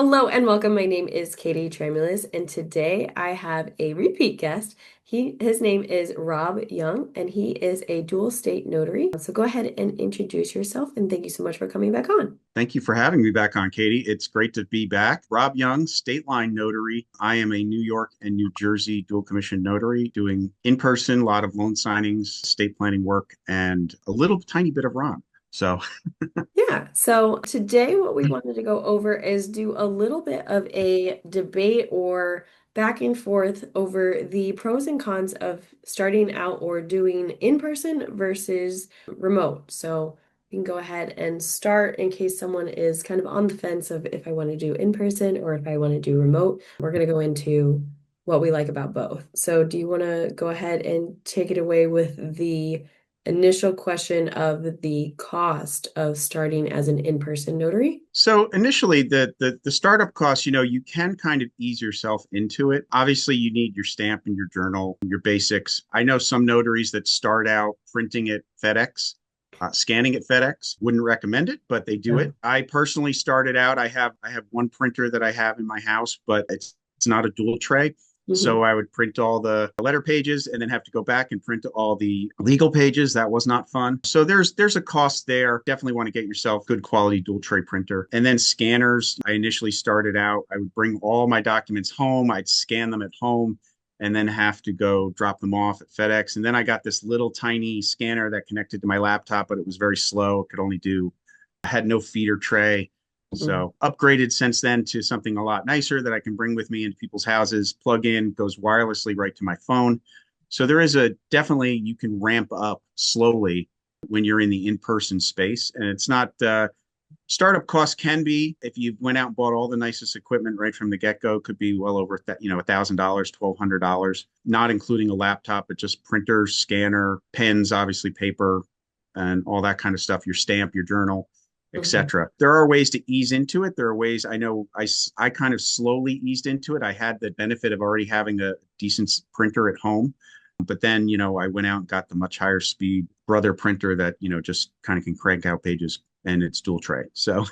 Hello and welcome. My name is Katie Tremulous, and today I have a repeat guest. His name is Rob Young, and he is a dual state notary. So go ahead and introduce yourself, and thank you so much for coming back on. Thank you for having me back on, Katie. It's great to be back. Rob Young, State Line Notary. I am a New York and New Jersey dual commission notary doing in person, a lot of loan signings, estate planning work, and a little tiny bit of Ron. So, Yeah, so today what we wanted to go over is do a little bit of a debate or back and forth over the pros and cons of starting out or doing in person versus remote. So we can go ahead and start in case someone is kind of on the fence of if I want to do in person or if I want to do remote. We're going to go into what we like about both. So do you want to go ahead and take it away with the initial question of the cost of starting as an in-person notary? so initially, the startup costs, you can kind of ease yourself into it. Obviously, you need your stamp and your journal, your basics. I know some notaries that start out printing at FedEx. Scanning at FedEx, wouldn't recommend it, but they do No. it. I personally started out. I have one printer that I have in my house, but it's not a dual tray. Mhm. So I would print all the letter pages and then have to go back and print all the legal pages. That was not fun. So there's a cost there. Definitely want to get yourself good quality dual tray printer. And then scanners. I initially started out, I would bring all my documents home. I'd scan them at home and then have to go drop them off at FedEx. And then I got this little tiny scanner that connected to my laptop, but it was very slow. It could only do, I had no feeder tray. Mhm. So upgraded since then to something a lot nicer that I can bring with me into people's houses, plug in, goes wirelessly right to my phone. So there is a definitely you can ramp up slowly when you're in the in-person space. And it's not startup costs can be if you went out and bought all the nicest equipment right from the get-go could be well over that $1,000 $1,200, not including a laptop but just printer, scanner, pens, obviously paper, and all that kind of stuff, your stamp, your journal, Mhm. etc. There are ways to ease into it. There are ways. I know I kind of slowly eased into it. I had the benefit of already having a decent printer at home, but then I went out and got the much higher speed brother printer that just kind of can crank out pages, and it's dual tray. So,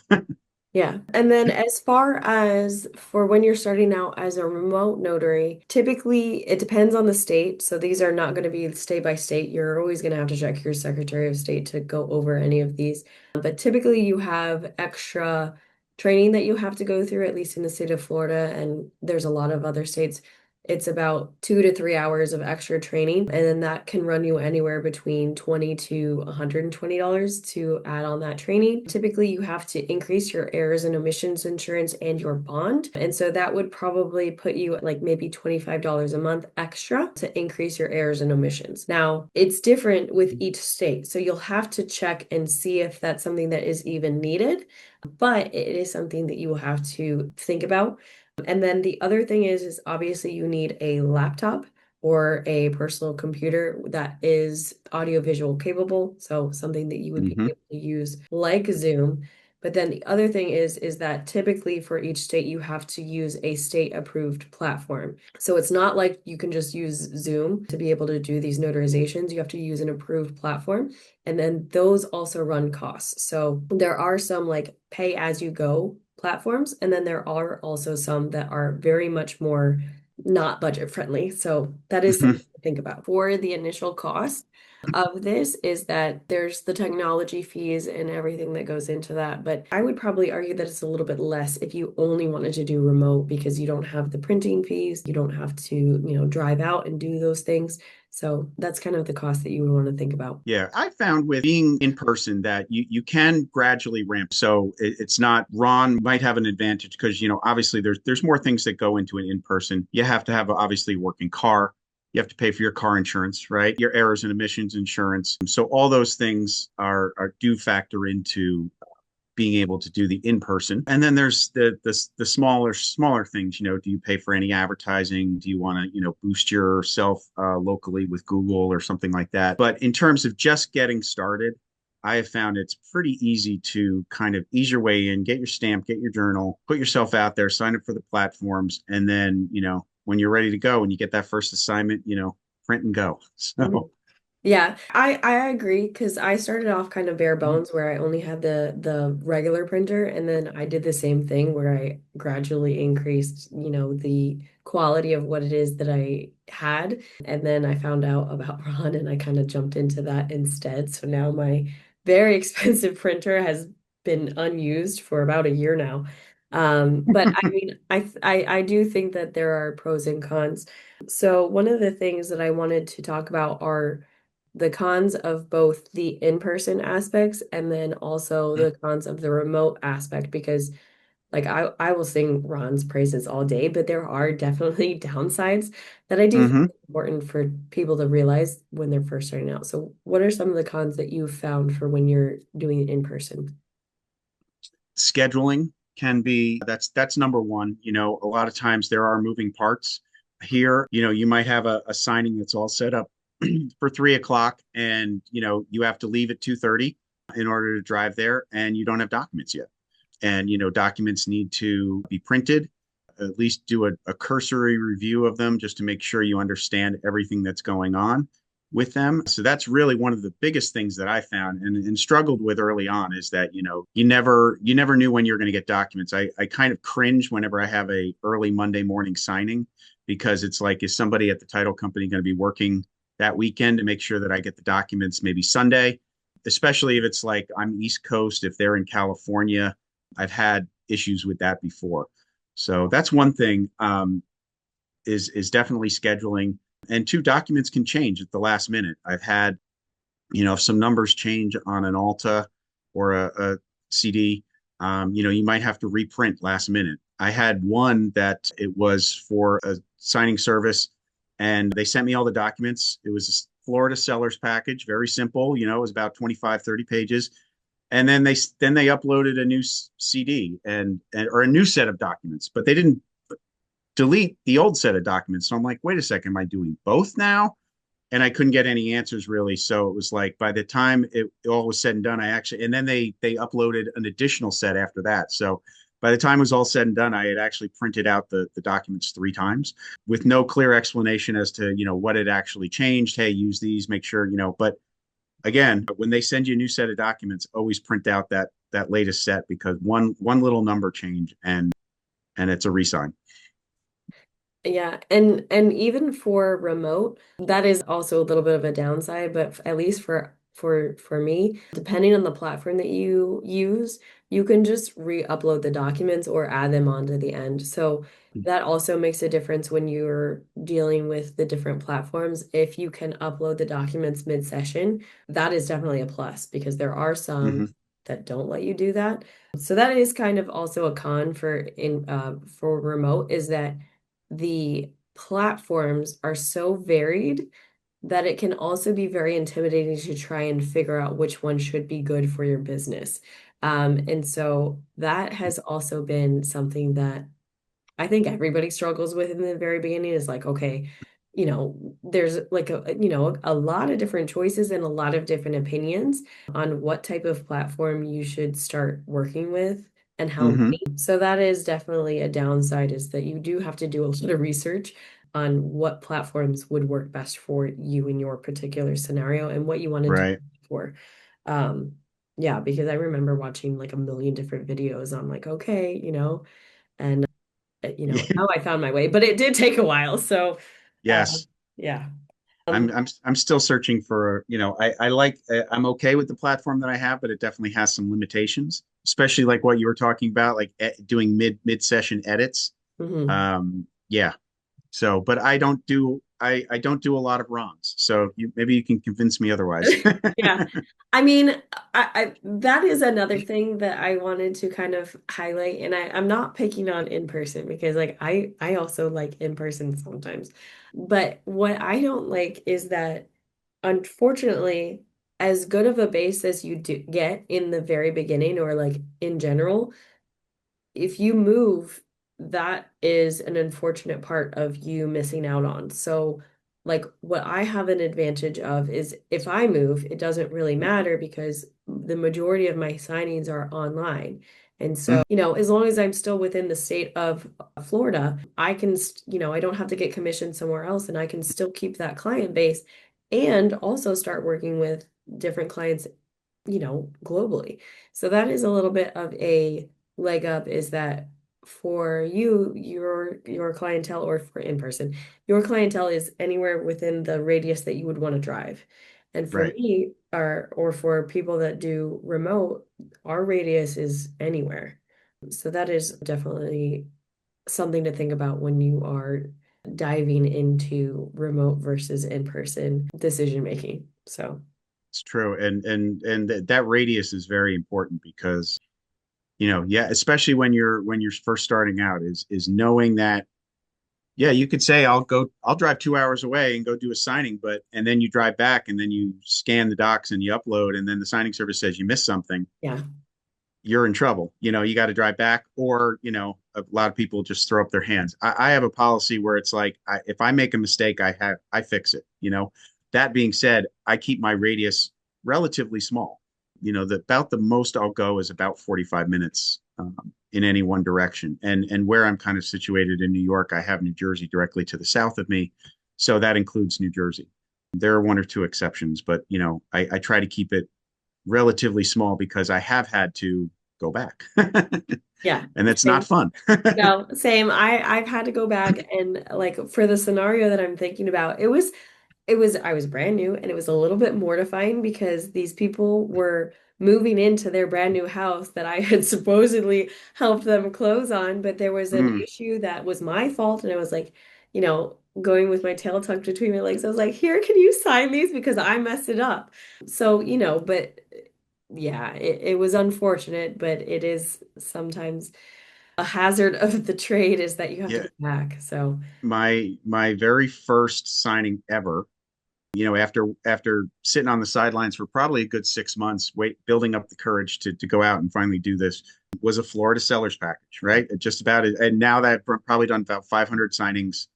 Yeah. And then as far as for when you're starting out as a remote notary, typically it depends on the state. So these are not going to be state by state. You're always going to have to check your Secretary of State to go over any of these. But typically you have extra training that you have to go through, at least in the state of Florida. And there's a lot of other states. It's about 2 to 3 hours of extra training, and then that can run you anywhere between $20 to $120 to add on that training. Typically, you have to increase your errors and omissions insurance and your bond. And so that would probably put you at like maybe $25 a month extra to increase your errors and omissions. Now, it's different with each state. So you'll have to check and see if that's something that is even needed, but it is something that you will have to think about. And then the other thing is obviously you need a laptop or a personal computer that is audiovisual capable, so something that you would be mhm. able to use like Zoom. But then the other thing is that typically for each state you have to use a state approved platform. So it's not like you can just use Zoom to be able to do these notarizations. You have to use an approved platform, and then those also run costs. So there are some like pay as you go platforms, and then there are also some that are very much more not budget friendly. So that is something Mhm. to think about. For the initial cost of this is that there's the technology fees and everything that goes into that. But I would probably argue that it's a little bit less if you only wanted to do remote because you don't have the printing fees, you don't have to, drive out and do those things. So that's kind of the cost that you would want to think about. Yeah, I found with being in person that you can gradually ramp. So it's not Ron might have an advantage because obviously there's more things that go into an in person. You have to have obviously a working car. You have to pay for your car insurance, right? Your errors and emissions insurance. So all those things are do factor into being able to do the in person. And then there's the smaller things. Do you pay for any advertising? Do you want to boost yourself locally with Google or something like that? But in terms of just getting started, I have found it's pretty easy to kind of ease your way in, get your stamp, get your journal, put yourself out there, sign up for the platforms, and then when you're ready to go and you get that first assignment, print and go. So. Yeah, I agree because I started off kind of bare bones where I only had the regular printer, and then I did the same thing where I gradually increased, the quality of what it is that I had. And then I found out about Ron and I kind of jumped into that instead. So now my very expensive printer has been unused for about a year now. But I mean, I do think that there are pros and cons. So one of the things that I wanted to talk about are the cons of both the in-person aspects and then also the cons of the remote aspect because like I will sing Ron's praises all day, but there are definitely downsides that I do think Hmm. it's important for people to realize when they're first starting out. So what are some of the cons that you've found for when you're doing it in person? Scheduling can be that's number one. A lot of times there are moving parts here. You might have a signing that's all set up for 3 o'clock, and you have to leave at 2:30 in order to drive there, and you don't have documents yet. And documents need to be printed, at least do a cursory review of them just to make sure you understand everything that's going on with them. So that's really one of the biggest things that I found and struggled with early on is that you never knew when you're going to get documents. I kind of cringe whenever I have a early Monday morning signing because it's like, is somebody at the title company going to be working that weekend to make sure that I get the documents maybe Sunday, especially if it's like I'm East Coast, if they're in California. I've had issues with that before. So that's one thing, is definitely scheduling. And two, documents can change at the last minute. I've had, if some numbers change on an Alta or a CD, you might have to reprint last minute. I had one that it was for a signing service, and they sent me all the documents. It was a Florida seller's package, very simple. It was about 25, 30 pages. And then they uploaded a new CD and or a new set of documents, but they didn't delete the old set of documents. So I'm like, wait a second, am I doing both now? And I couldn't get any answers really. So it was like by the time it all was said and done, I actually and then they uploaded an additional set after that. So by the time it was all said and done, I had actually printed out the documents 3 times with no clear explanation as to what had actually changed. Hey, use these, make sure. But again, when they send you a new set of documents, always print out that latest set because one little number change and it's a resign. Yeah, and even for remote, that is also a little bit of a downside, but at least for me, depending on the platform that you use, you can just re-upload the documents or add them onto the end. So that also makes a difference when you're dealing with the different platforms. If you can upload the documents mid-session, that is definitely a plus because there are some Hmm. that don't let you do that. So that is kind of also a con for remote is that the platforms are so varied that it can also be very intimidating to try and figure out which one should be good for your business. And so that has also been something that I think everybody struggles with in the very beginning is like, okay, there's like a lot of different choices and a lot of different opinions on what type of platform you should start working with and how Hmm. many. So that is definitely a downside is that you do have to do a lot of research on what platforms would work best for you in your particular scenario and what you want to do Right. for. Um, yeah, because I remember watching like a million different videos on like, okay, and how I found my way, but it did take a while. So, uh, Yes. yeah. I'm Um, I'm I'm still searching for, I like I'm okay with the platform that I have, but it definitely has some limitations, especially like what you were talking about, like doing mid session edits. mhm. Yeah. So, but I don't do a lot of ROMs. So maybe you can convince me otherwise. Yeah. I mean, that is another thing that I wanted to kind of highlight, and I'm not picking on in person because like I also like in person sometimes. But what I don't like is that unfortunately, as good of a base as you do get in the very beginning or like in general, if you move, that is an unfortunate part of you missing out on. So, like, what I have an advantage of is if I move, it doesn't really matter because the majority of my signings are online. And so, as long as I'm still within the state of Florida, I can, I don't have to get commissioned somewhere else and I can still keep that client base and also start working with different clients, globally. So that is a little bit of a leg up, is that for you, your clientele, or for in person, your clientele is anywhere within the radius that you would want to drive. And for Right. me, or for people that do remote, our radius is anywhere. So that is definitely something to think about when you are diving into remote versus in-person decision making. So, It's true. That radius is very important because, yeah, especially when you're first starting out is knowing that, yeah, you could say I'll drive 2 hours away and go do a signing, and then you drive back and then you scan the docs and you upload and then the signing service says you missed something, yeah. you're in trouble. You got to drive back, or, a lot of people just throw up their hands. I have a policy where it's like, if I make a mistake, I fix it. That being said, I keep my radius relatively small. About the most I'll go is about 45 minutes in any one direction. And where I'm kind of situated in New York, I have New Jersey directly to the south of me. So that includes New Jersey. There are one or two exceptions, but I try to keep it relatively small because I have had to go back. Yeah. And that's not Same. fun. No, same. I've had to go back, and like for the scenario that I'm thinking about, I was brand new, and it was a little bit mortifying because these people were moving into their brand new house that I had supposedly helped them close on, but there was an Mm, issue that was my fault, and I was like, going with my tail tucked between my legs. I was like, "Here, can you sign these because I messed it up?" So, but yeah, it was unfortunate, but it is sometimes a hazard of the trade, is that you have to yeah. go back. So, My very first signing ever, after sitting on the sidelines for probably a good 6 months, building up the courage to go out and finally do this, was a Florida seller's package, right? Just about it. And now that I've probably done about 500 signings,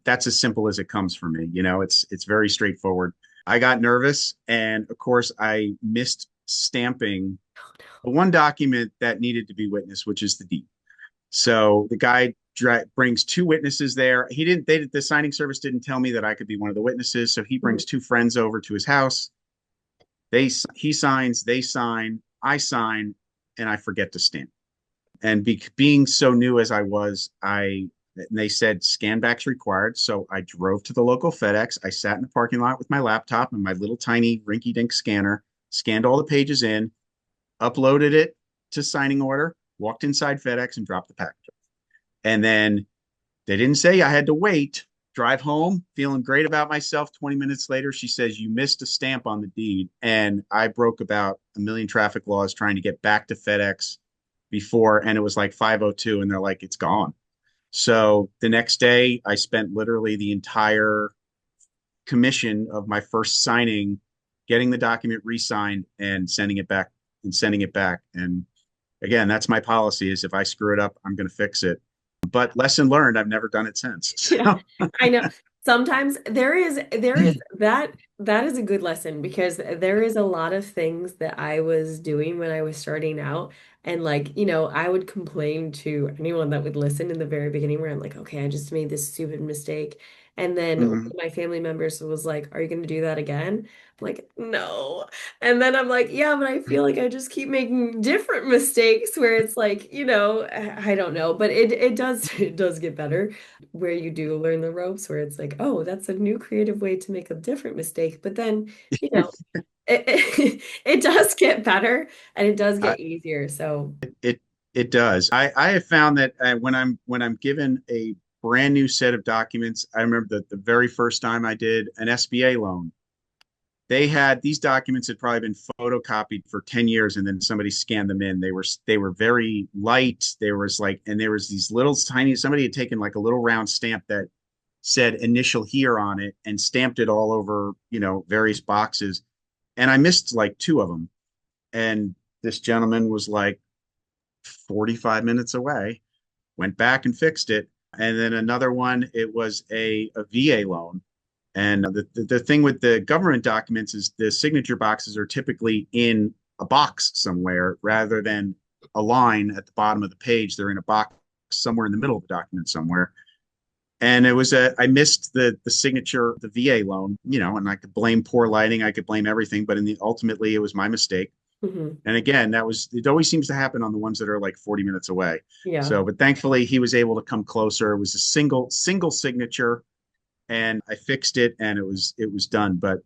that's as simple as it comes for me. It's very straightforward. I got nervous, and of course, I missed stamping the one document that needed to be witnessed, which is the deed. So the guy brings two witnesses there. He didn't. The signing service didn't tell me that I could be one of the witnesses. So he mhm. brings two friends over to his house. He signs. They sign. I sign, and I forget to stamp. And being so new as I was, they said scan back's required. So I drove to the local FedEx. I sat in the parking lot with my laptop and my little tiny rinky-dink scanner, scanned all the pages in, uploaded it to signing order, walked inside FedEx and dropped the package. And then they didn't say I had to wait. Drive home, feeling great about myself. 20 minutes later, she says, "You missed a stamp on the deed." And I broke about a million traffic laws trying to get back to FedEx before, and it was like 5:02, and they're like, "It's gone." So the next day, I spent literally the entire commission of my first signing getting the document re-signed and sending it back. And again, that's my policy is if I screw it up, I'm going to fix it. But lesson learned, I've never done it since. Yeah, So, I know. Sometimes there is that is a good lesson, because there is a lot of things that I was doing when I was starting out, and like, I would complain to anyone that would listen in the very beginning, where I'm like, okay, I just made this stupid mistake. And then one mhm. of my family members was like, "Are you going to do that again?" I'm like, "No." And then I'm like, "Yeah, but I feel like I just keep making different mistakes where it's like, I don't know, but it does it does get better, where you do learn the ropes, where it's like, oh, that's a new creative way to make a different mistake. But then, you know, it does get better, and it does I, get easier. So, it it does. I have found that when I'm given a brand new set of documents, I remember the very first time I did an SBA loan. They had these documents had probably been photocopied for 10 years and then somebody scanned them in. They were very light. There was these little tiny, somebody had taken like a little round stamp that said initial here on it and stamped it all over, various boxes. And I missed like two of them. And this gentleman was like 45 minutes away, went back and fixed it. And then another one, it was a VA loan. And the thing with the government documents is the signature boxes are typically in a box somewhere rather than a line at the bottom of the page. They're in a box somewhere in the middle of the document somewhere. And it was I missed the signature, the VA loan, and I could blame poor lighting, I could blame everything, but ultimately it was my mistake. Hmm. And again, it always seems to happen on the ones that are like 40 minutes away. Yeah. So, but thankfully he was able to come closer. It was a single signature, and I fixed it, and it was done. But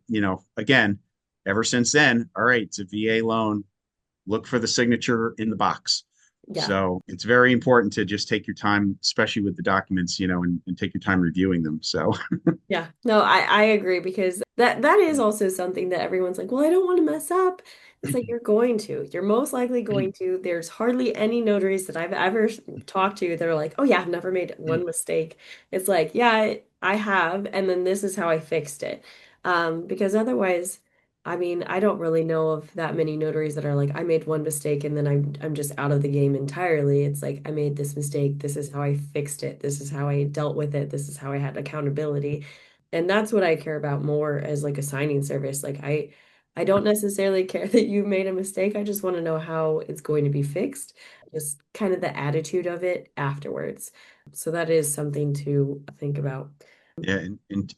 again, ever since then, all right, it's a VA loan. Look for the signature in the box. Yeah. So it's very important to just take your time, especially with the documents, and take your time reviewing them. So Yeah, no, I agree because that is also something that everyone's like, well, I don't want to mess up. It's like you're going to. You're most likely going to. There's hardly any notaries that I've ever talked to that are like, oh yeah, I've never made one mistake. It's like, yeah, I have, and then this is how I fixed it. Because otherwise, I mean, I don't really know of that many notaries that are like, I made one mistake and then I'm just out of the game entirely. It's like I made this mistake. This is how I fixed it. This is how I dealt with it. This is how I had accountability. And that's what I care about more as like a signing service. Like I don't necessarily care that you made a mistake. I just want to know how it's going to be fixed. Just kind of the attitude of it afterwards. So that is something to think about. yeah,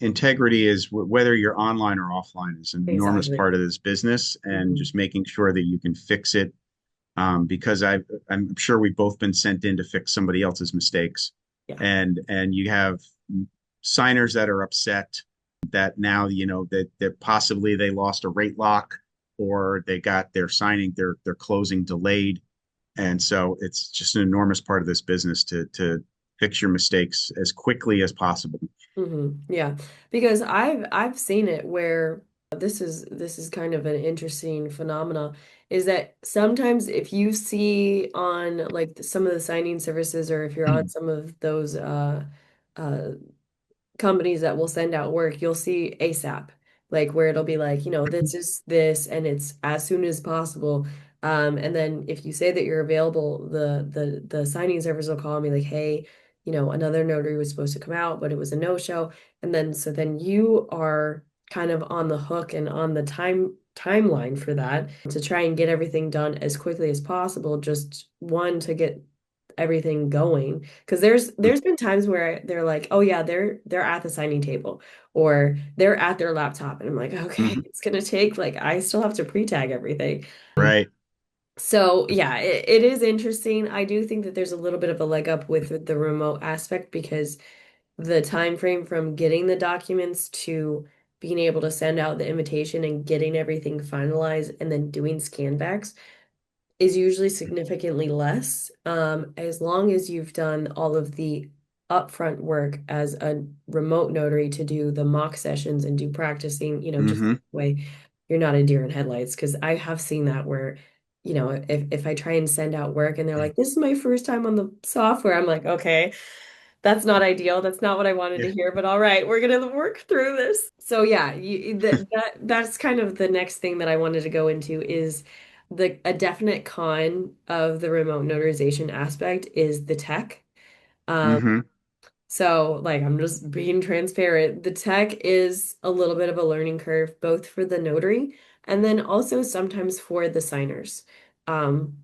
integrity is whether you're online or offline is an enormous Exactly. part of this business, and Hmm. just making sure that you can fix it. Because I'm sure we've both been sent in to fix somebody else's mistakes, Yeah. and you have signers that are upset that now that possibly they lost a rate lock, or they got their closing delayed, and so it's just an enormous part of this business to fix your mistakes as quickly as possible. Yeah, because I've seen it where this is kind of an interesting phenomena is that sometimes if you see on like some of the signing services or if you're on some of those uh companies that will send out work, you'll see ASAP, like where it'll be like, this is this and it's as soon as possible. And then if you say that you're available, the signing service will call me like, hey, another notary was supposed to come out, but it was a no-show. And then so then you are kind of on the hook and on the timeline for that to try and get everything done as quickly as possible, just one to get everything going because there's been times where they're like, oh yeah, they're at the signing table or they're at their laptop and I'm like, okay, Mhm. it's gonna take like I still have to pre-tag everything. Right. So yeah, it is interesting. I do think that there's a little bit of a leg up with the remote aspect because the time frame from getting the documents to being able to send out the invitation and getting everything finalized and then doing scan backs is usually significantly less, as long as you've done all of the upfront work as a remote notary to do the mock sessions and do practicing, just Hmm. that way you're not a deer in headlights. Because I have seen that where, if I try and send out work and they're like, this is my first time on the software, I'm like, okay, that's not ideal. That's not what I wanted Yeah. to hear, but all right, we're gonna work through this. So yeah, that's kind of the next thing that I wanted to go into is a definite con of the remote notarization aspect is the tech. Um, Hmm. so like I'm just being transparent. The tech is a little bit of a learning curve, both for the notary and then also sometimes for the signers. Um,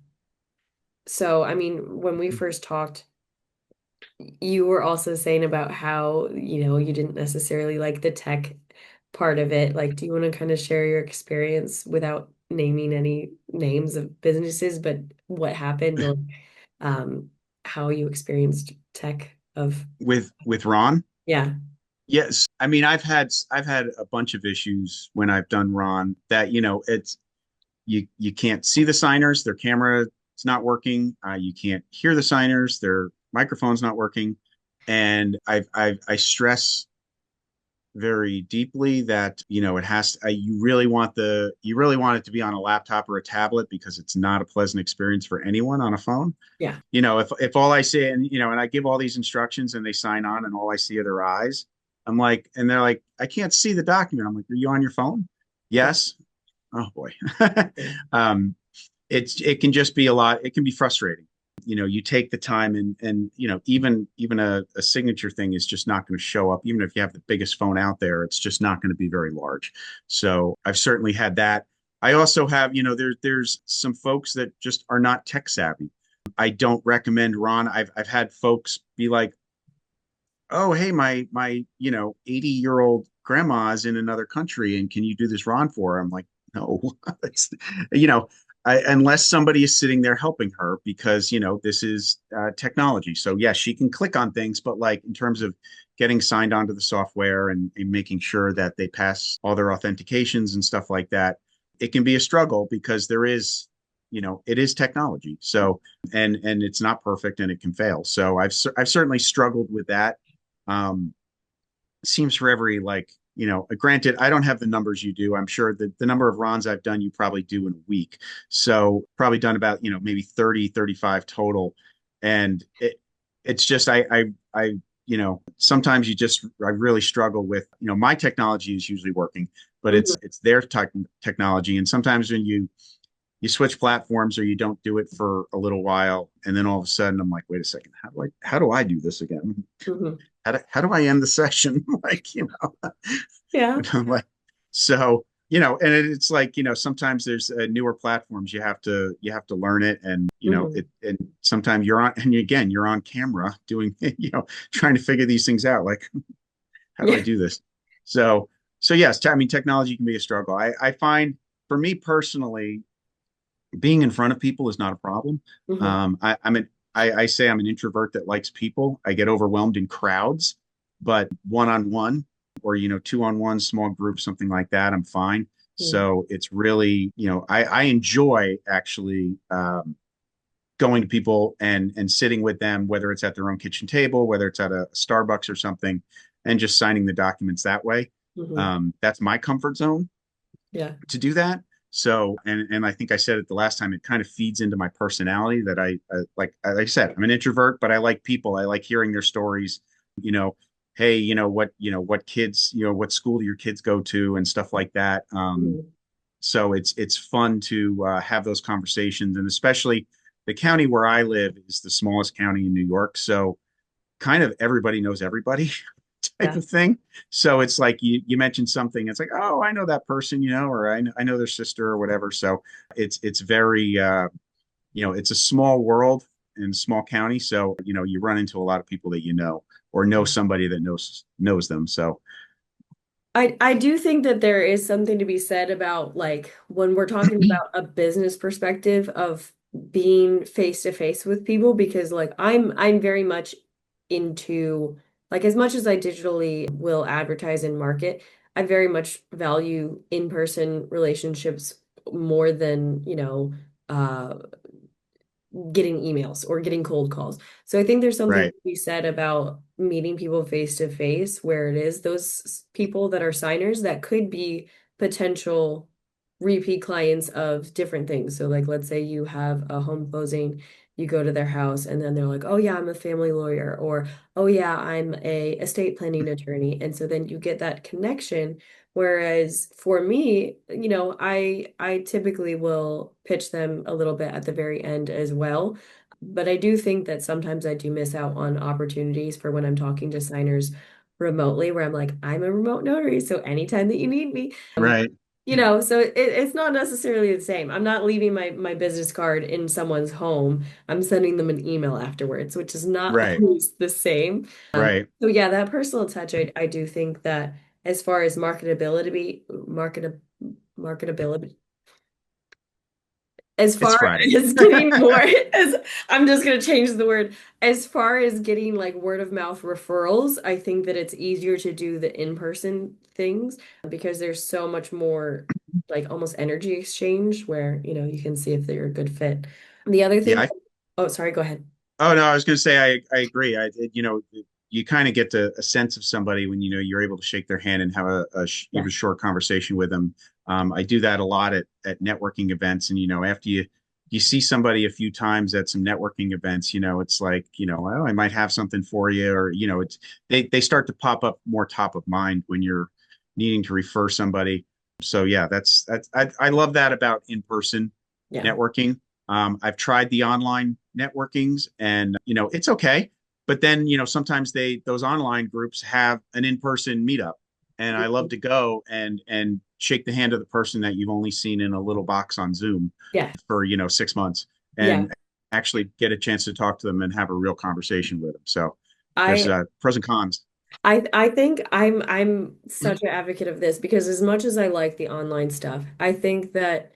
so I mean, when we first talked, you were also saying about how, you didn't necessarily like the tech part of it. Like, do you want to kind of share your experience without naming any names of businesses, but what happened or um, how you experienced tech of, With Ron. yeah, Yes, I mean I've had a bunch of issues when I've done Ron that it's you can't see the signers, their camera is not working, you can't hear the signers, their microphone's not working, and I stress very deeply that it has to, you really want it to be on a laptop or a tablet because it's not a pleasant experience for anyone on a phone. yeah, If all I see, and I give all these instructions and they sign on and all I see are their eyes, I'm like, and they're like, I can't see the document. I'm like, are you on your phone? yeah, Yes. Oh boy. yeah, um, it can just be a lot. It can be frustrating. You take the time, and even a signature thing is just not going to show up. Even if you have the biggest phone out there, it's just not going to be very large. So I've certainly had that. I also have, there's some folks that just are not tech savvy. I don't recommend Ron. I've had folks be like, oh, hey, my 80-year-old grandma's in another country, and can you do this Ron for her? I'm like, no. It's, you know, unless somebody is sitting there helping her, because this is technology. So yes, she can click on things, but like in terms of getting signed onto the software and making sure that they pass all their authentications and stuff like that, it can be a struggle because it is technology. So and it's not perfect and it can fail. So I've certainly struggled with that. Um, Seems for every granted, I don't have the numbers you do. I'm sure that the number of Rons I've done, you probably do in a week. So probably done about, maybe 30, 35 total. And it's just, sometimes I really struggle with, my technology is usually working, but Mhm. it's their technology. And sometimes when you switch platforms or you don't do it for a little while, and then all of a sudden I'm like, wait a second, how do I do this again? Mhm. How do I end the session? Like, Yeah. I'm like, so, and it's like, sometimes there's newer platforms you have to learn it, and Mhm. and sometimes you're on, and again, you're on camera doing, trying to figure these things out. Like, how do I Yeah. do this? So, so yes, I mean, technology can be a struggle. I find for me personally, being in front of people is not a problem. Mhm. I say I'm an introvert that likes people. I get overwhelmed in crowds, but one-on-one or two-on-one, small group, something like that, I'm fine. Yeah. So it's really, I enjoy actually going to people and sitting with them, whether it's at their own kitchen table, whether it's at a Starbucks or something, and just signing the documents that way. Mhm. That's my comfort zone Yeah. to do that. So, and I think I said it the last time, it kind of feeds into my personality that like I said, I'm an introvert, but I like people. I like hearing their stories, you know, hey, what kids, what school do your kids go to and stuff like that. Mhm. So it's fun to have those conversations. And especially the county where I live is the smallest county in New York. So kind of everybody knows everybody type Yeah. of thing. So it's like you mentioned something, it's like, oh, I know that person, or I know their sister or whatever. So it's very it's a small world and small county. So, you run into a lot of people that or know somebody that knows them. So I do think that there is something to be said about like when we're talking about a business perspective of being face to face with people because like I'm very much into like as much as I digitally will advertise and market, I very much value in-person relationships more than, getting emails or getting cold calls. So I think there's something right, to be said about meeting people face to face where it is those people that are signers that could be potential repeat clients of different things. So like let's say you have a home closing, you go to their house and then they're like, "Oh yeah, I'm a family lawyer," or "Oh yeah, I'm a estate planning attorney." And so then you get that connection. Whereas for me, I typically will pitch them a little bit at the very end as well. But I do think that sometimes I do miss out on opportunities for when I'm talking to signers remotely, where I'm like, I'm a remote notary, so anytime that you need me, right, so it's not necessarily the same. I'm not leaving my business card in someone's home. I'm sending them an email afterwards, which is not right, always the same. right. So yeah, that personal touch, I do think that as far as marketability, as It's far Friday. as getting more, as I'm just gonna change the word, as far as getting like word of mouth referrals, I think that it's easier to do the in-person things because there's so much more like almost energy exchange where, you can see if they're a good fit. The other thing, Yeah, oh, sorry, go ahead. oh no, I was going to say I agree. You kind of get a sense of somebody when you're able to shake their hand and have Yeah. even short conversation with them. I do that a lot at networking events, and after you see somebody a few times at some networking events, it's like well, I might have something for you, or it's they start to pop up more top of mind when you're needing to refer somebody. So yeah, that's I love that about in person Yeah. networking. I've tried the online networkings, and it's okay. But then sometimes those online groups have an in-person meetup, and I love to go and shake the hand of the person that you've only seen in a little box on Zoom Yeah. for 6 months, Yeah. and actually get a chance to talk to them and have a real conversation with them. So There's I pros and cons. I think I'm such an advocate of this because as much as I like the online stuff, I think that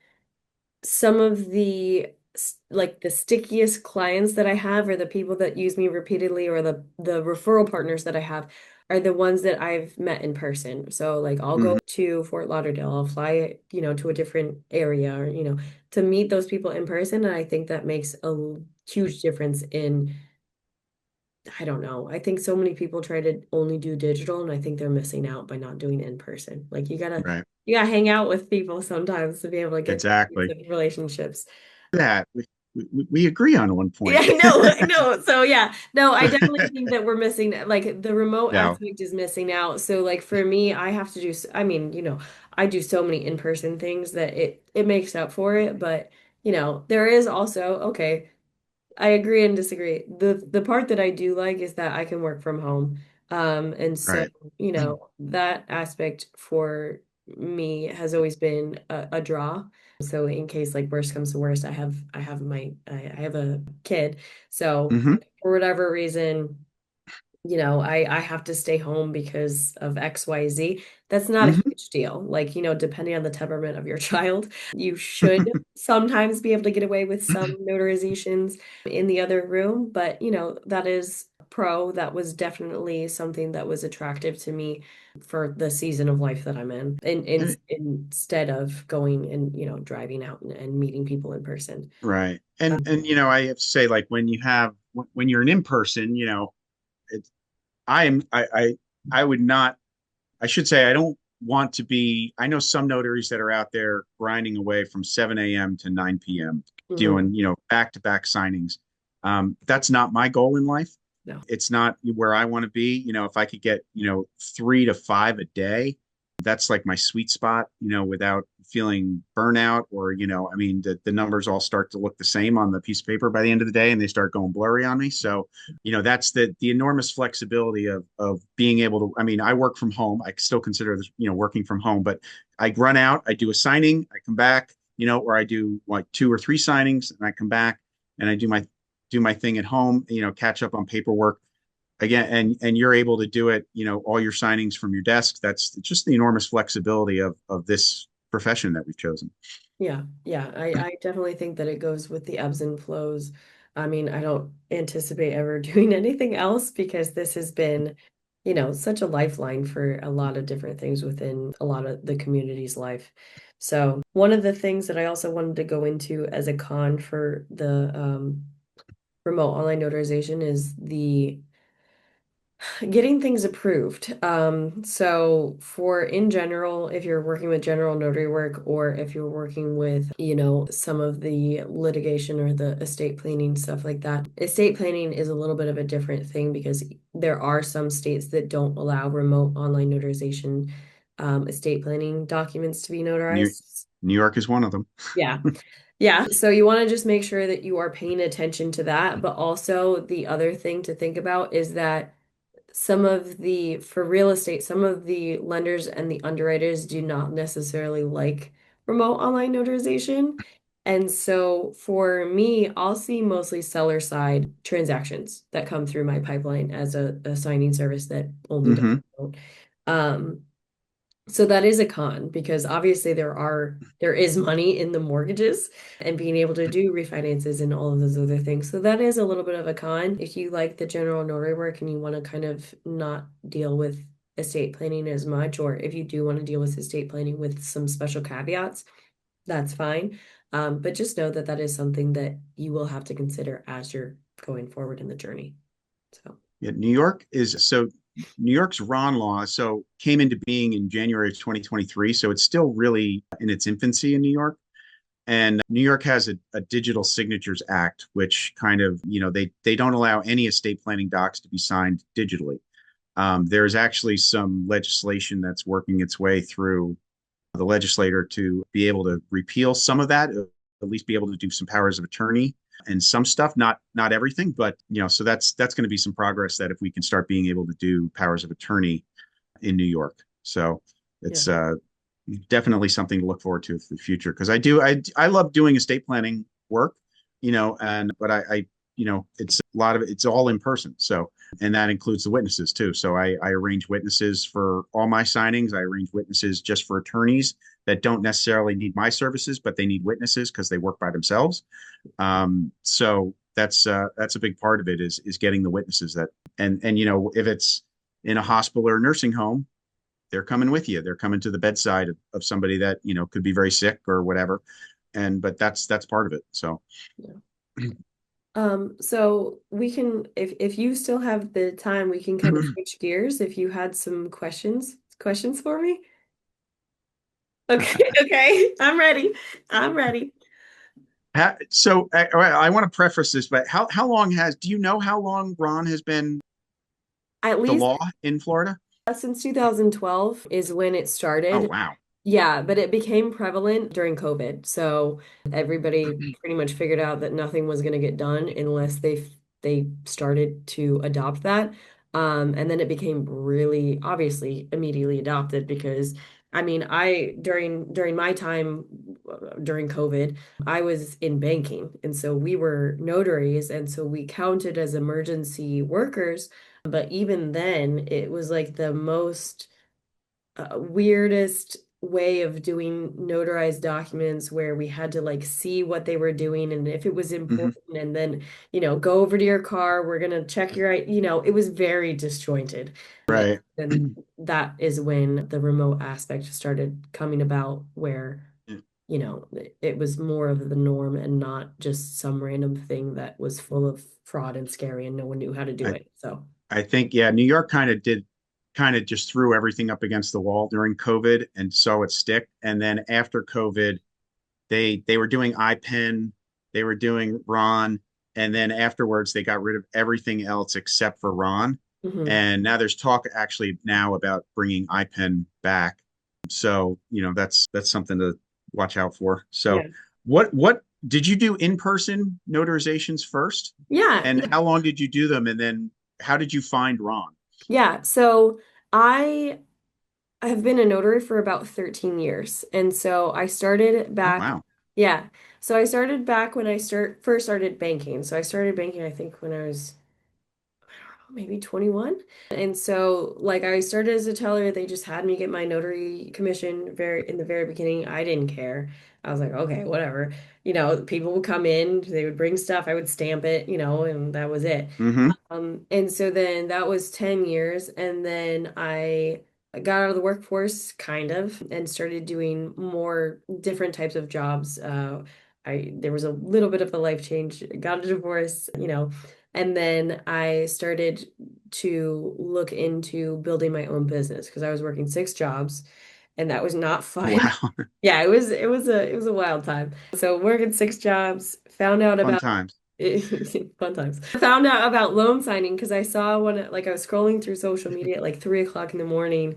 some of the like the stickiest clients that I have or the people that use me repeatedly or the referral partners that I have are the ones that I've met in person. So like I'll Hmm. go to Fort Lauderdale, I'll fly, to a different area or, to meet those people in person. And I think that makes a huge difference in, I don't know. I think so many people try to only do digital and I think they're missing out by not doing it in person. Like Right. you gotta hang out with people sometimes to be able to get these Exactly. relationships. That we agree on one Yeah, point. I know. So yeah, no, I definitely think that we're missing like the remote Yeah. aspect is missing out. So like for me, I have to do I mean, I do so many in-person things that it makes up for it, but there is also okay. I agree and disagree. The part that I do like is that I can work from home. And so, Right. that aspect for me has always been a draw. So in case like worst comes to worst, I have a kid. So Hmm. for whatever reason, I have to stay home because of XYZ. That's not a Hmm. huge deal. Like, depending on the temperament of your child, you should sometimes be able to get away with some notarizations in the other room. But, that is pro. That was definitely something that was attractive to me for the season of life that I'm in. And Instead of going and, driving out and meeting people in person. right. And I have to say, like when you're an in person, it, I am I would not. I should say I don't want to be. I know some notaries that are out there grinding away from 7 a.m. to 9 p.m. Mhm. doing back to back signings. That's not my goal in life. No. It's not where I want to be. If I could get 3 to 5 a day, that's like my sweet spot. Without feeling burnout or I mean the numbers all start to look the same on the piece of paper by the end of the day, and they start going blurry on me. So that's the enormous flexibility of being able to. I mean, I work from home. I still consider this working from home, but I run out, I do a signing, I come back, or I do like 2 or 3 signings and I come back and I do my thing at home, catch up on paperwork again, and you're able to do it, all your signings from your desk. That's just the enormous flexibility of this profession that we've chosen. Yeah, yeah, I definitely think that it goes with the ebbs and flows. I mean, I don't anticipate ever doing anything else because this has been, such a lifeline for a lot of different things within a lot of the community's life. So, one of the things that I also wanted to go into as a con for the remote online notarization is the getting things approved. So for in general, if you're working with general notary work or if you're working with, some of the litigation or the estate planning stuff like that, estate planning is a little bit of a different thing because there are some states that don't allow remote online notarization, estate planning documents to be New, notarized. New York is one of them. Yeah. Yeah, so you want to just make sure that you are paying attention to that, but also the other thing to think about is that for real estate, some of the lenders and the underwriters do not necessarily like remote online notarization. And so for me, I'll see mostly seller side transactions that come through my pipeline as a signing service that only does Hmm. remote. Um, so that is a con because obviously there is money in the mortgages and being able to do refinances and all of those other things. So that is a little bit of a con. If you like the general notary work and you want to kind of not deal with estate planning as much, or if you do want to deal with estate planning with some special caveats, that's fine. But just know that that is something that you will have to consider as you're going forward in the journey. So, Yeah, New York's RON law came into being in January of 2023, so it's still really in its infancy in New York. And New York has a Digital Signatures Act, which kind of, they don't allow any estate planning docs to be signed digitally. There's actually some legislation that's working its way through the legislator to be able to repeal some of that, at least be able to do some powers of attorney and some stuff, not everything, but so that's going to be some progress that if we can start being able to do powers of attorney in New York. So yeah. it's definitely something to look forward to for the future because I love doing estate planning work, and but I it's a lot of it's all in person. So, and that includes the witnesses too. So I arrange witnesses for all my signings. I arrange witnesses just for attorneys that don't necessarily need my services, but they need witnesses because they work by themselves. So that's a big part of it is getting the witnesses that and if it's in a hospital or a nursing home, they're coming with you. They're coming to the bedside of somebody that could be very sick or whatever. And but that's part of it. So Yeah. So we can, if you still have the time, we can kind of switch gears if you had some questions for me. Okay, okay. I'm ready. I'm ready. So I want to preface this, but how long has do you know how long Ron has been At the least law in Florida? since 2012 is when it Oh started. wow. Yeah, but it became prevalent during COVID. So everybody pretty much figured out that nothing was going to get done unless they started to adopt that. And then it became really obviously immediately adopted because I mean, I during my time during COVID, I was in banking, and so we were notaries, and so we counted as emergency workers. But even then, it was like the most weirdest way of doing notarized documents where we had to like see what they were doing and if it was Hmm. important and then go over to your car, we're gonna check your it was very disjointed. Right. And that is when the remote aspect started coming about where it was more of the norm and not just some random thing that was full of fraud and scary and no one knew how to do I it. So I think, yeah, New York kind of just threw everything up against the wall during COVID and saw it stick. And then after COVID, they were doing iPen, they were doing Ron, and then afterwards they got rid of everything else except for Ron. mhm. And now there's talk actually now about bringing iPen back. So, that's something to watch out for. Yeah. So, what did you do in person notarizations first? Yeah, And how long did you do them? And then how did you find Ron? yeah. So I have been a notary for about 13 years. And so I started Oh, back, wow. yeah. So I started back when I first started banking. So I started banking, I think, when I was maybe 21. And so like I started as a teller, they just had me get my notary commission very in the very beginning. I didn't care. I was like, okay, whatever. People would come in, they would bring stuff, I would stamp it, and that was it. Mm-hmm. And so then that was 10 years. And then I got out of the workforce kind of and started doing more different types of jobs. There was a little bit of a life change, got a divorce, and then I started to look into building my own business because I was working 6 jobs and that was not fun. Wow. Yeah, it was a wild time. So working 6 jobs, found out Fun about times. fun times. I found out about loan signing because I saw one, like I was scrolling through social media at like 3 o'clock in the morning,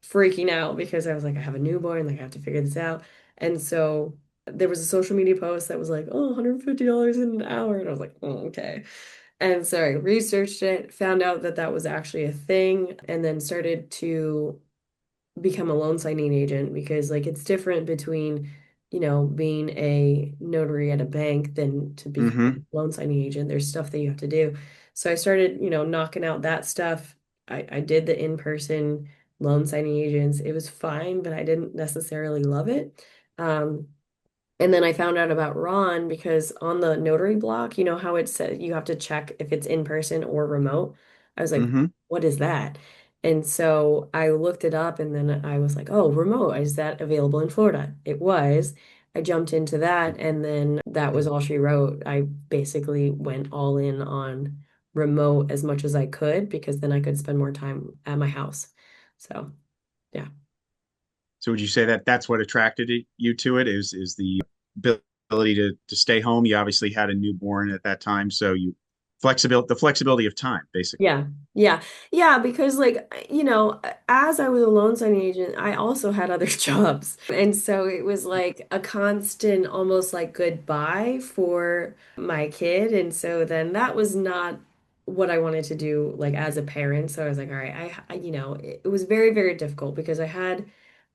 freaking out because I was like, I have a newborn, like I have to figure this out. And so there was a social media post that was like, oh, $150 an hour. And I was like, oh, okay. And so I researched it, found out that that was actually a thing, and then started to become a loan signing agent because like it's different between being a notary at a bank than to become a Mm-hmm. loan signing agent. There's stuff that you have to do. So I started knocking out that stuff. I did the in-person loan signing agents. It was fine, but I didn't necessarily love it. um and then I found out about Ron because on the notary block, you know how it says you have to check if it's in person or remote. I was like, Mm-hmm. what is that? And so I looked it up and then I was like, oh, remote, is that available in Florida? It was. I jumped into that and then that was all she wrote. I basically went all in on remote as much as I could because then I could spend more time at my house. So, yeah. So would you say that that's what attracted you to it is the ability to stay home? You obviously had a newborn at that time, so the flexibility of time, basically. Yeah, yeah, yeah, because like, as I was a loan signing agent, I also had other jobs. And so it was like a constant, almost like goodbye for my kid. And so then that was not what I wanted to do like as a parent. So I was like, all right, it was very, very difficult because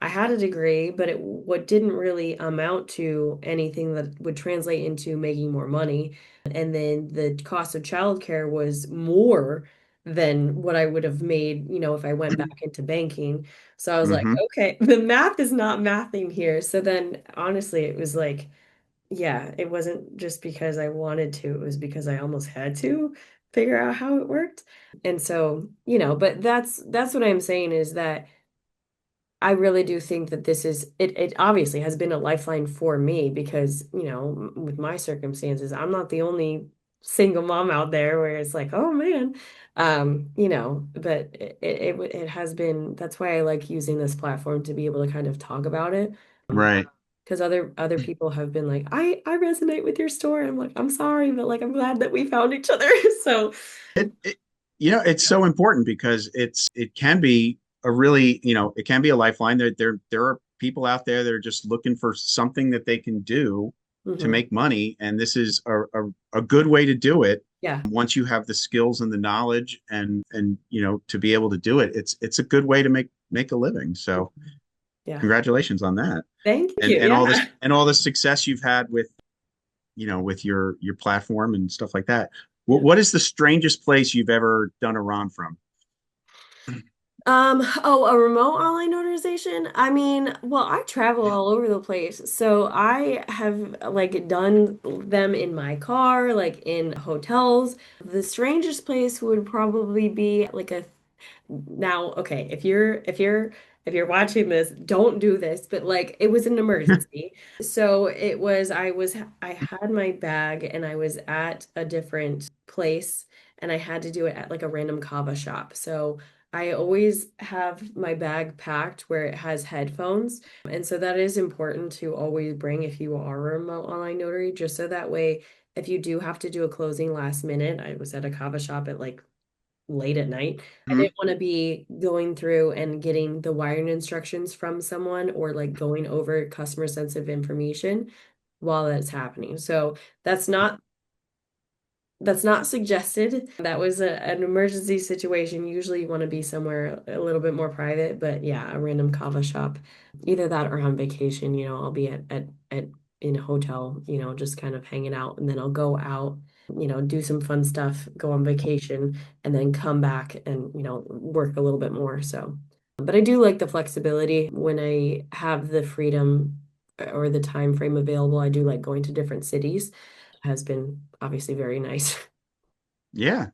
I had a degree, but it what didn't really amount to anything that would translate into making more money. And then the cost of childcare was more than what I would have made, if I went back into banking. So I was like, Hmm. okay, the math is not mathing here. So then honestly, it was like, yeah, it wasn't just because I wanted to, it was because I almost had to figure out how it worked. And so, but that's what I'm saying is that I really do think that it obviously has been a lifeline for me because, with my circumstances, I'm not the only single mom out there where it's like, oh man, but it has been, that's why I like using this platform to be able to kind of talk about it. Right. Because other people have been like, I resonate with your story. I'm like, I'm sorry, but like I'm glad that we found each other. So It, it's so important because it can be a really, it can be a lifeline. There are people out there that are just looking for something that they can do to mhm. make money, and this is a good way to do it. Yeah, Once you have the skills and the knowledge and to be able to do it, it's a good way to make a living. So yeah. congratulations on that. Thank And you. and all this Yeah. and all the success you've had with with your platform and stuff like that. Yeah. What is the strangest place you've ever done a RON from? A remote online notarization? I mean, well, I travel all over the place. So I have like done them in my car, like in hotels. The strangest place would probably be like a now, okay, if you're watching this, don't do this, but like it was an emergency. So I had my bag and I was at a different place and I had to do it at like a random kava shop. So I always have my bag packed where it has headphones. And so that is important to always bring if you are a remote online notary, just so that way if you do have to do a closing last minute, I was at a kava shop at like late at night. I Mhm. didn't want to be going through and getting the wiring instructions from someone or like going over customer sensitive information while that's happening. So that's not that's not suggested. That was an emergency situation. Usually you want to be somewhere a little bit more private, but yeah, a random kava shop, either that or on vacation, I'll be at in a hotel, just kind of hanging out and then I'll go out, do some fun stuff, go on vacation and then come back and, work a little bit more. So, but I do like the flexibility when I have the freedom or the time frame available. I do like going to different cities has been obviously very nice. Yeah,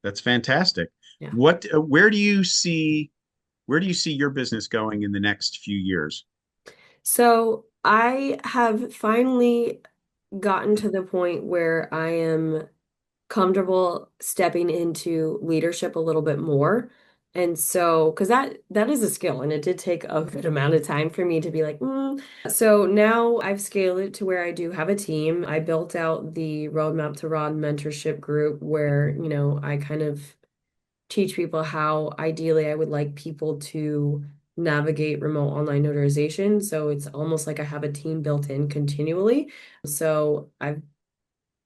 that's fantastic. Yeah. What where do you see your business going in the next few years? So I have finally gotten to the point where I am comfortable stepping into leadership a little bit more. And so, because that is a skill, and it did take a good amount of time for me to be like, So now I've scaled it to where I do have a team. I built out the Roadmap to Rod mentorship group where, I kind of teach people how ideally I would like people to navigate remote online notarization. So it's almost like I have a team built in continually. So I've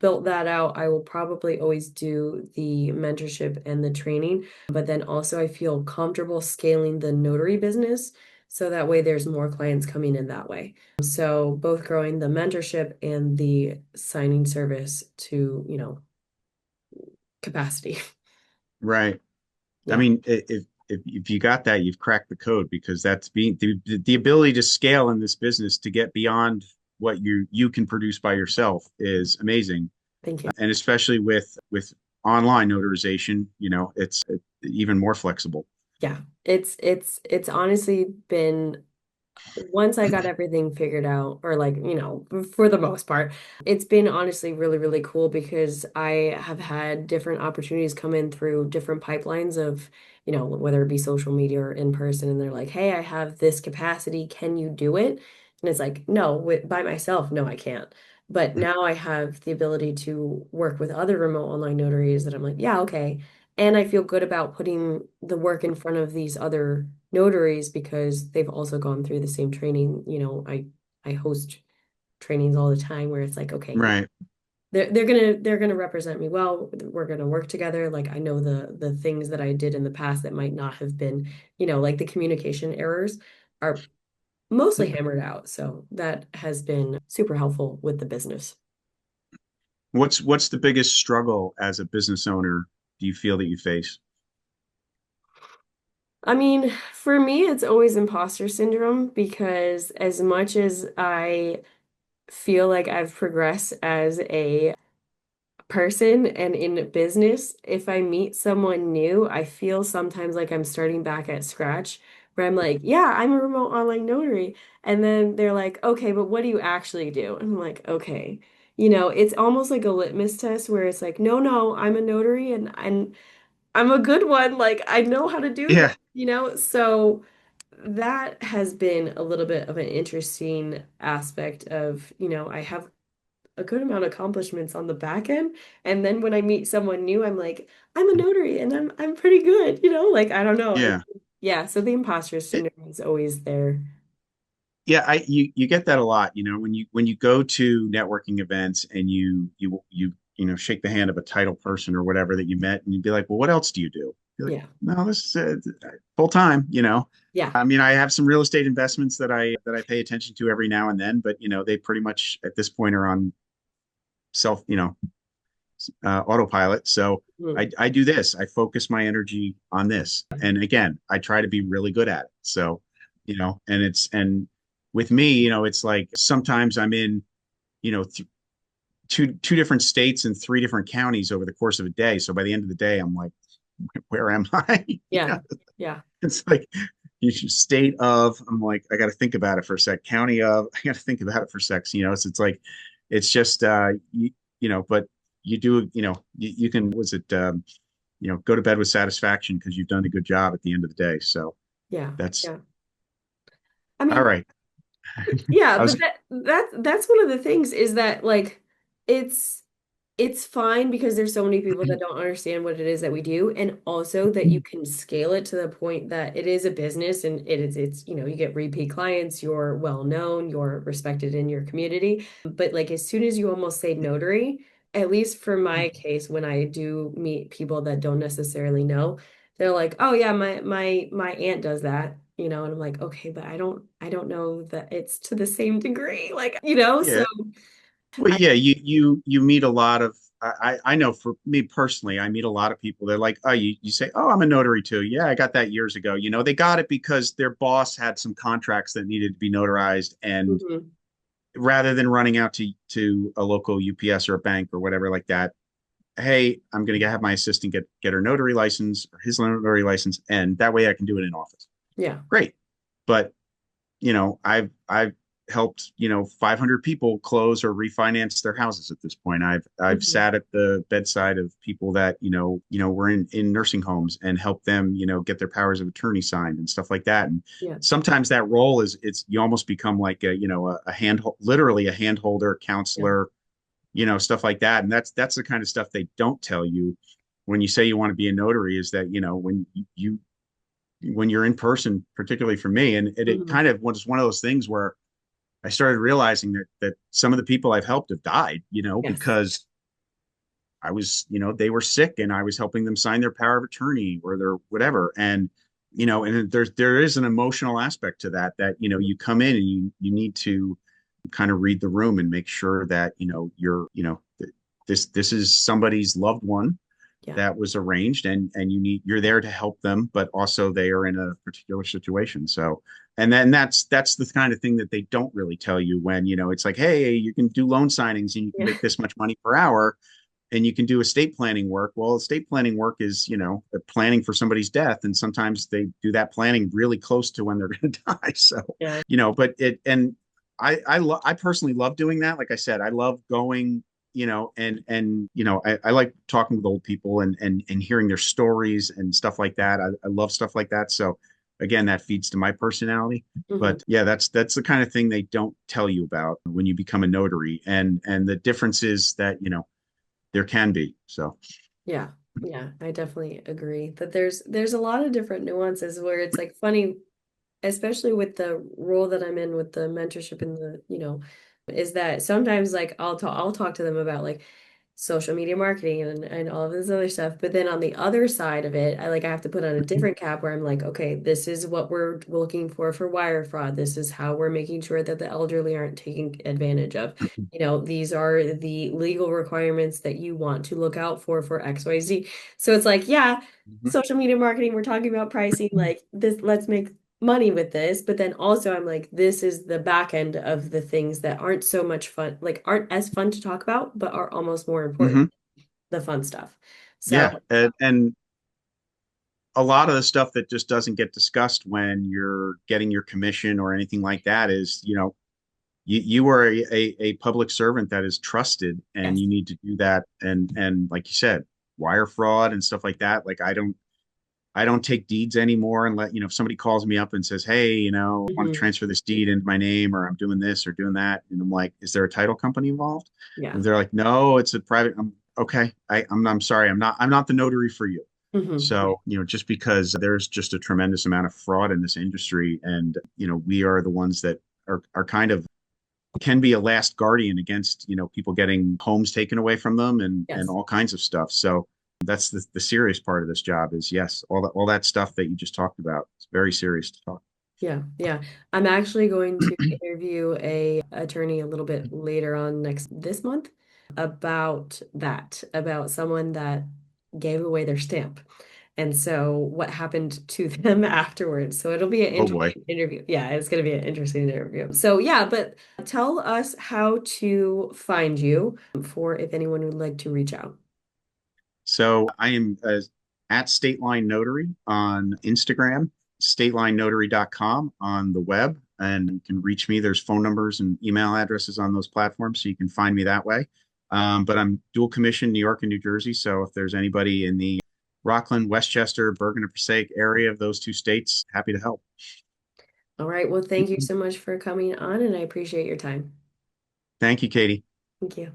built that out. I will probably always do the mentorship and the training, but then also I feel comfortable scaling the notary business. So that way there's more clients coming in that way. So both growing the mentorship and the signing service to, capacity. Right. I Yeah. mean, if you got that, you've cracked the code because that's being the ability to scale in this business to get beyond what you can produce by yourself is amazing. Thank you. And especially with online notarization, it's even more flexible. Yeah, it's honestly been once I got everything figured out, or like, for the most part, it's been honestly really, really cool because I have had different opportunities come in through different pipelines of, whether it be social media or in person, and they're like, hey, I have this capacity, can you do it? And it's like, no, by myself, no, I can't. But now I have the ability to work with other remote online notaries that I'm like, yeah, okay. And I feel good about putting the work in front of these other notaries because they've also gone through the same training. I host trainings all the time where it's like, okay, Right. they're gonna represent me well. We're gonna work together. Like I know the things that I did in the past that might not have been, like the communication errors. are mostly hammered out. So that has been super helpful with the business. What's the biggest struggle as a business owner do you feel that you face? I mean, for me, it's always imposter syndrome because as much as I feel like I've progressed as a person and in business, if I meet someone new, I feel sometimes like I'm starting back at scratch, where I'm like, yeah, I'm a remote online notary. And then they're like, okay, but what do you actually do? And I'm like, okay. It's almost like a litmus test where it's like, no, no, I'm a notary and I'm a good one. Like I know how to do this, Yeah, So that has been a little bit of an interesting aspect of, I have a good amount of accomplishments on the back end. And then when I meet someone new, I'm like, I'm a notary and I'm pretty good, Like I don't know. yeah. Yeah, so the imposter syndrome is always there. Yeah, you get that a lot, when you go to networking events and you shake the hand of a title person or whatever that you met and you'd be like, "Well, what else do you do?" You're like, Yeah. "No, this is full time." Yeah. I mean, I have some real estate investments that I pay attention to every now and then, but they pretty much at this point are on self, autopilot. So Mm. I do this. I focus my energy on this. And again, I try to be really good at it. So, and with me, it's like sometimes I'm in, th two different states and three different counties over the course of a day. So by the end of the day, I'm like, where am I? Yeah. Yeah. It's like you should state of, I'm like, I got to think about it for a sec. County of, I got to think about it for a sec. So it's like, it's just, but you do, you can, was it, go to bed with satisfaction because you've done a good job at the end of the day. So Yeah. that's Yeah. I all mean, right. yeah, I but was, that's one of the things is that like it's it's fine because there's so many people that don't understand what it is that we do, and also that you can scale it to the point that it is a business and it's you get repeat clients, you're well known, you're respected in your community. But like as soon as you almost say notary, at least for my case, when I do meet people that don't necessarily know, they're like, "Oh yeah, my aunt does that." And I'm like, okay, but I don't know that it's to the same degree. Like, so yeah. Well, I, yeah, you meet a lot of I know for me personally, I meet a lot of people. They're like, oh, you say, oh, I'm a notary too. Yeah, I got that years ago. They got it because their boss had some contracts that needed to be notarized, and Mhm. rather than running out to a local UPS or a bank or whatever like that, hey, I'm going to have my assistant get her notary license or his notary license, and that way I can do it in office. Yeah. Great, but I've helped 500 people close or refinance their houses at this point. I've Mhm. sat at the bedside of people that were in nursing homes and helped them get their powers of attorney signed and stuff like that. And Yeah. sometimes that role is it's you almost become like a hand, literally a hand holder, Yeah. counselor, stuff like that. And that's the kind of stuff they don't tell you when you say you want to be a notary, is that when you're in person, particularly for me, and it Mhm. kind of was one of those things where I started realizing that some of the people I've helped have died, Yes. because I was, they were sick and I was helping them sign their power of attorney or their whatever. And there is an emotional aspect to that, you come in and you need to kind of read the room and make sure that, this is somebody's loved one Yeah. that was arranged, and you're there to help them, but also they are in a particular situation. So, and then that's the kind of thing that they don't really tell you when, it's like, hey, you can do loan signings and you can Yeah. make this much money per hour and you can do estate planning work. Well, estate planning work is, planning for somebody's death. And sometimes they do that planning really close to when they're going to die. So, Yeah. but and I personally love doing that. Like I said, I love going, I like talking with old people and hearing their stories and stuff like that. I love stuff like that. So again, that feeds to my personality. Mhm. But yeah, that's the kind of thing they don't tell you about when you become a notary. And the difference is that, there can be. So Yeah. Yeah. I definitely agree that there's a lot of different nuances where it's like funny, especially with the role that I'm in with the mentorship and the, is that sometimes like I'll talk to them about like social media marketing and all of this other stuff. But then on the other side of it, I have to put on a Mhm. different cap where I'm like, okay, this is what we're looking for wire fraud. This is how we're making sure that the elderly aren't taken advantage of. You know, these are the legal requirements that you want to look out for XYZ. So it's like, yeah, Mhm. social media marketing, we're talking about pricing, like this, let's make money with this, but then also I'm like, this is the back end of the things that aren't so much fun, like aren't as fun to talk about, but are almost more important, Mhm. the fun stuff. So, Yeah, and a lot of the stuff that just doesn't get discussed when you're getting your commission or anything like that is, you are a public servant that is trusted, and yes. you need to do that. And like you said, wire fraud and stuff like that. Like I don't take deeds anymore and if somebody calls me up and says, hey, I want to Hmm. transfer this deed into my name, or I'm doing this or doing that. And I'm like, is there a title company involved? Yeah. And they're like, no, it's a private. Okay. I'm sorry. I'm not the notary for you. Yeah. So, just because there's just a tremendous amount of fraud in this industry, and, we are the ones that are kind of can be a last guardian against, people getting homes taken away from them and Yes. all kinds of stuff. So that's the serious part of this job is, yes, all that stuff that you just talked about. It's very serious to talk. Yeah. Yeah. I'm actually going to interview a attorney a little bit later on next this month about that, about someone that gave away their stamp. And so what happened to them afterwards. So it'll be an Oh boy. interesting interview. Yeah, it's going to be an interesting interview. So yeah, but tell us how to find you for if anyone would like to reach out. So I am at State Line Notary on Instagram, statelinenotary.com on the web, and you can reach me. There's phone numbers and email addresses on those platforms, so you can find me that way. But I'm dual commission New York and New Jersey, so if there's anybody in the Rockland, Westchester, Bergen, and Passaic area of those two states, happy to help. All right. Well, thank you so much for coming on, and I appreciate your time. Thank you, Katie. Thank you.